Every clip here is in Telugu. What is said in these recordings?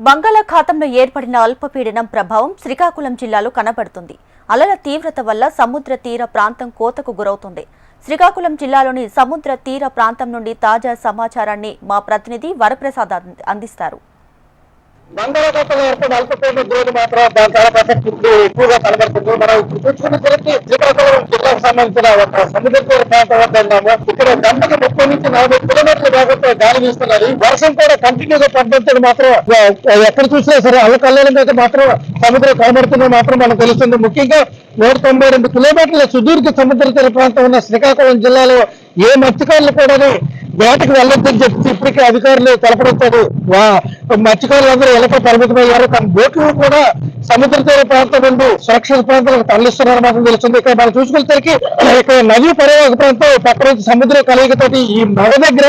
బంగాళాఖాతంలో ఏర్పడిన అల్పపీడనం ప్రభావం శ్రీకాకుళం జిల్లాలో కనబడుతుంది. అలల తీవ్రత వల్ల సముద్ర తీర ప్రాంతం కోతకు గురవుతుంది. శ్రీకాకుళం జిల్లాలోని సముద్ర తీర ప్రాంతం నుండి తాజా సమాచారాన్ని మా ప్రతినిధి వరప్రసాద్ అందిస్తారు. బంగాళాఖాతంలో ఏర్పడిన అల్పపీడన ద్రోణి మాత్రం దాని చాలా ప్రసక్తి ఎక్కువగా కనబడుతుంది. మనం చూసుకున్నసరికి శ్రీకాకుళం జిల్లాకు సంబంధించిన ఒక సముద్ర తీర ప్రాంతం వద్ద ఉన్నాము. ఇక్కడ గంటకు 30 నుంచి 40 కిలోమీటర్ల వేగంతో గాలి వీస్తున్నది. వర్షం కూడా కంటిన్యూగా పడడంతో మాత్రం ఎక్కడ చూసినా సరే అల్లకల్లోలం అయితే మాత్రం సముద్రం కనబడుతుందో మాత్రం మనకు తెలుస్తుంది. ముఖ్యంగా 192 కిలోమీటర్ల సుదీర్ఘ సముద్ర తీర ప్రాంతం ఉన్న శ్రీకాకుళం జిల్లాలో ఏ మత్స్యకారులు కూడా వేటకు వెళ్ళొద్దని చెప్పి ఇప్పటికే అధికారులు తెలపడంతో మత్స్యకారులందరూ ఇళ్లకు పరిమితమయ్యారు. తమ బోట్లు కూడా సముద్ర తీర ప్రాంతం నుండి సురక్షిత ప్రాంతాలకు తరలిస్తున్నారు మాత్రం తెలుస్తుంది. ఇక్కడ మనం చూసుకునేసరికి ఇక్కడ నదీ పరివాహక ప్రాంతం పక్కన సముద్ర కలయికతోటి ఈ నగ దగ్గర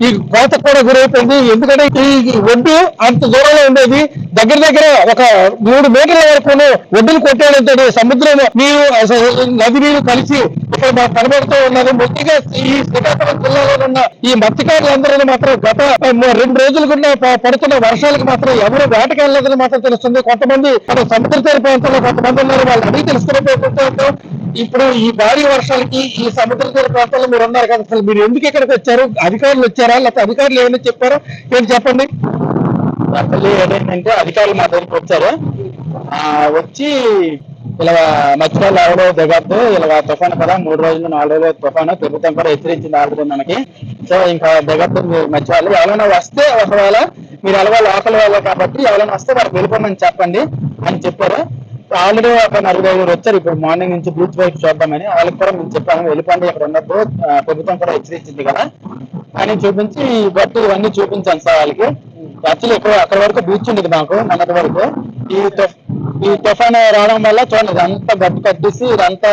ఈ కోతకు కూడా గురైపోయింది. ఎందుకంటే ఈ ఒడ్డు అంత దూరంలో ఉండేది, దగ్గర ఒక 3 మీటర్ల వరకు ఒడ్డును కొట్టేయడంతో సముద్రం నీరు నది నీరు కలిసి ఇక్కడ మాకు కనబడుతూ ఉన్నది. ముఖ్యంగా ఈ శ్రీకాకుళం జిల్లాలో ఉన్న ఈ మత్స్యకారులందరూ మాత్రం గత 2 రోజులుగా పడుతున్న వర్షాలకు మాత్రం ఎవరు వేటకి వెళ్ళలేదని మాత్రం తెలుస్తుంది. కొంతమంది మన సముద్ర తీర ప్రాంతంలో కొంతమంది ఉన్నారు, వాళ్ళు అడిగి తెలుసుకునే ఇప్పుడు ఈ భారీ వర్షాలకి ఈ సముద్ర తీర ప్రాంతంలో మీరు ఉన్నారు కదా, అసలు మీరు ఎందుకు ఇక్కడికి వచ్చారు? అధికారులు వచ్చారా లేకపోతే అధికారులు ఏమైనా చెప్పారో ఏంటి చెప్పండి. అసలు ఏంటంటే అధికారులు మా దగ్గరికి వచ్చారు, వచ్చి ఇలా మత్స్యకారులు ఎవరో దిగద్దు, ఇలా తుఫాను కదా 3 రోజులు 4 రోజులు తుఫాను ప్రభుత్వం కూడా హెచ్చరించింది ఆల్రెడీ మనకి. సో ఇంకా దిగద్దు మత్స్యకారులు. ఎవరైనా వస్తే ఒకవేళ మీరు ఎలాగో లోకల్ వాళ్ళు కాబట్టి ఎవరైనా వస్తే వాళ్ళకి వెళ్ళిపోమని చెప్పండి అని చెప్పారు. ఆల్రెడీ ఒక 4-5 వచ్చారు ఇప్పుడు మార్నింగ్ నుంచి బీచ్ వైపు చూద్దామని. వాళ్ళకి కూడా మేము చెప్పాము వెళ్ళిపోండి, ఇక్కడ ఉన్నప్పుడు ప్రభుత్వం కూడా హెచ్చరించింది కదా అని చూపించి బట్టి ఇవన్నీ చూపించాను సార్ వాళ్ళకి. యాక్చువల్లీ అక్కడ వరకు బీచ్ ఉండేది మాకు మొన్నటి వరకు. ఈ తుఫాను రావడం వల్ల చూడండి అంతా గట్టు కట్టేసి ఇదంతా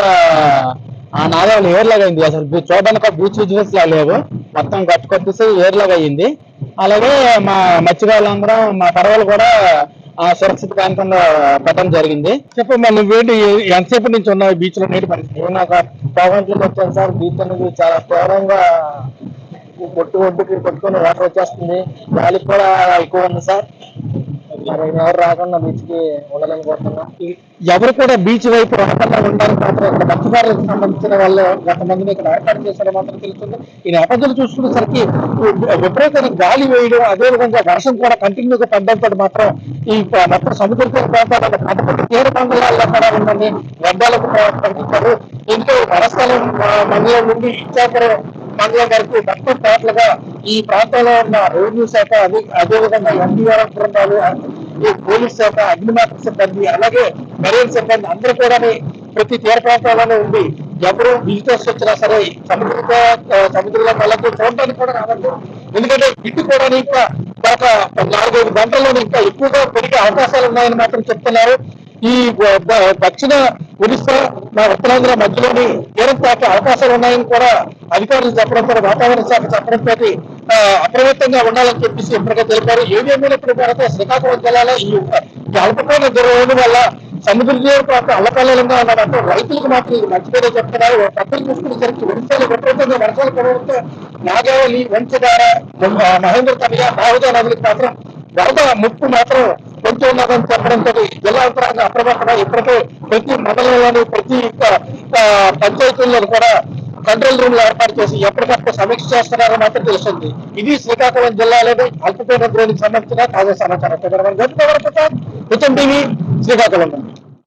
ఆ నాదాలు ఏర్లాగా అయింది. అసలు చూడడానికి బీచ్ విజినెస్ లా లేవు, మొత్తం గట్టు కట్టేసి ఏర్లాగా అయింది. అలాగే మా మత్స్యకారులందరం మా పడవలు కూడా ఆ సురక్షిత ప్రాంతంలో పెట్టడం జరిగింది. చెప్పమ్మా, నువ్వేంటి ఎంతసేపు నుంచి ఉన్నావు బీచ్ లో? నీటి పరిస్థితి నాకు 10 గంటలకు వచ్చాను సార్. బీచ్ అనేది చాలా తీవ్రంగా ఒడ్డుకి కొట్టుకొని వాటర్ వచ్చేస్తుంది, గాలి కూడా ఎక్కువ ఉంది సార్. ఎవరు రాకుండా బీచ్ కి ఉండాలనుకుంటున్నాం. ఎవరు కూడా బీచ్ వైపు రాకుండా ఉండడానికి మాత్రం ఇక్కడ మత్స్యకారులకు సంబంధించిన వాళ్ళు కొంతమందిని ఇక్కడ ఏర్పాటు చేశారో మాత్రం తెలుస్తుంది. ఈ నేపథ్యంలో చూసుకునేసరికి విపరీతమైన గాలి వేయడం, అదేవిధంగా వర్షం కూడా కంటిన్యూగా పడడంతో మాత్రం ఈ మొత్తం సముద్ర తీర ప్రాంతాల తీర మండలాల్లో కూడా ఉందని వర్గాలకు ప్రకటించారు. ఇంట్లో వరస్థలం మండలం నుండి ఇచ్చాపురం మండలం వరకు మొత్తం టోటల్గా ఈ ప్రాంతంలో ఉన్న రెవెన్యూ శాఖ, అదేవిధంగా ఎన్డీఆర్ఎఫ్ బృందాలు, ఈ పోలీస్ శాఖ, అగ్నిమాపక సిబ్బంది, అలాగే మెరైన్ సిబ్బంది అందరూ కూడా ప్రతి తీర ప్రాంతాల్లోనే ఉంది. ఎవరు విజిటర్స్ వచ్చినా సరే సముద్రంలో వెళ్ళదు, చూడడానికి కూడా రావద్దు. ఎందుకంటే ఇటు కూడా ఇంకా ఒక 4-5 గంటల్లో ఇంకా ఎక్కువగా పెరిగే అవకాశాలు ఉన్నాయని మాత్రం చెప్తున్నారు. ఈ దక్షిణ ఒడిశా ఉత్తరాంధ్ర మధ్యలోని తీరం తాకే అవకాశాలు ఉన్నాయని కూడా అధికారులు చెప్పడంతో, వాతావరణ శాఖ చెప్పడంతో అప్రమత్తంగా ఉండాలని చెప్పేసి ఇప్పటికే తెలిపారు. ఏదేమైనప్పుడు కూడా శ్రీకాకుళం జిల్లాలో ఈ అల్పపీడన ద్రోణి వల్ల సముద్ర తీర ప్రాంతం అల్లకల్లోలంగా ఉన్నదంటే రైతులకు మాత్రం ఇది మంచిగానే చెప్తున్నారు. పక్కన చూసుకునేసరికి ఒడిశాలో విపరీతంగా వర్షాలు పడడంతో నాగావళి, వంచదార, మహేంద్ర తమిళ, బాహుదా నదులకు మాత్రం వరద ముప్పు మాత్రం కొంచెం ఉన్నదని చెప్పడంతో జిల్లా యంత్రాంగం అప్రమత్తమై ఇప్పటికే ప్రతి మండలంలోని ప్రతి పంచాయతీల్లో కూడా కంట్రోల్ రూమ్లు ఏర్పాటు చేసి ఎప్పటికప్పుడు సమీక్ష చేస్తున్నారని మాత్రం తెలుస్తుంది. ఇది శ్రీకాకుళం జిల్లాలోని అల్పపీడన ద్రోణికి సంబంధించిన తాజా సమాచారం. టీవీ శ్రీకాకుళం.